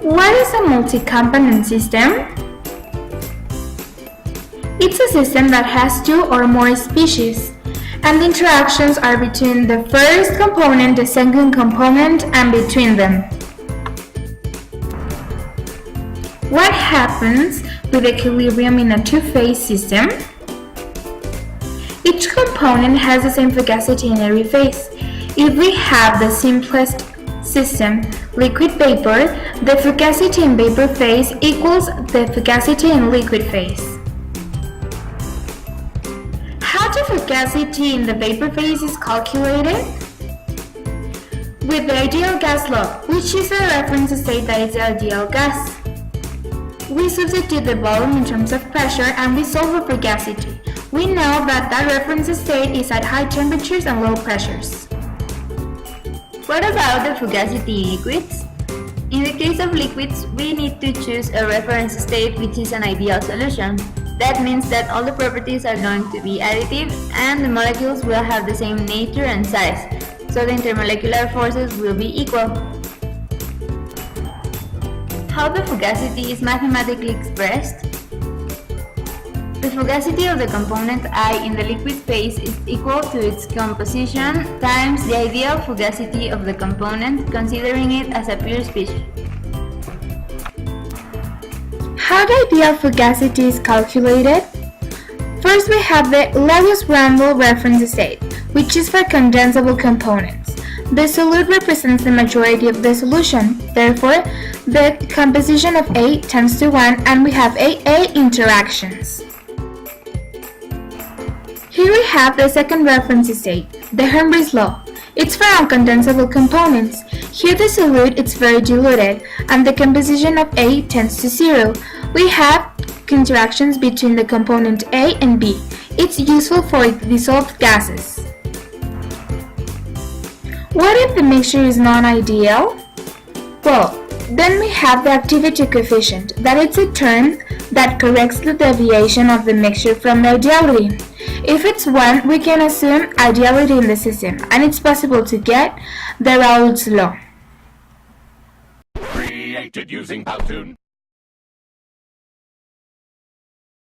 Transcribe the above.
What is a multi-component system? It's a system that has two or more species, and the interactions are between the first component, the second component, and between them. What happens with equilibrium in a two-phase system? Each component has the same fugacity in every phase. If we have the simplest system, liquid vapor, the fugacity in vapor phase equals the fugacity in liquid phase. How the fugacity in the vapor phase is calculated? With the ideal gas law, which is a reference state that is the ideal gas. We substitute the volume in terms of pressure and we solve for fugacity. We know that that reference state is at high temperatures and low pressures. What about the fugacity in liquids? In the case of liquids, we need to choose a reference state which is an ideal solution. That means that all the properties are going to be additive and the molecules will have the same nature and size, so the intermolecular forces will be equal. How the fugacity is mathematically expressed? The fugacity of the component I in the liquid phase is equal to its composition times the ideal fugacity of the component, considering it as a pure species. How the ideal fugacity is calculated? First, we have the Lewis-Randall reference state, which is for condensable components. The solute represents the majority of the solution. Therefore, the composition of A tends to 1 and we have AA interactions. Here we have the second reference state, the Henry's law. It's for uncondensable components. Here the solute is very diluted and the composition of A tends to 0. We have interactions between the component A and B. It's useful for dissolved gases. What if the mixture is non-ideal? Well, then we have the activity coefficient, that it's a term that corrects the deviation of the mixture from the ideality. If it's 1, we can assume ideality in the system, and it's possible to get the Raoult's law. Created using Powtoon.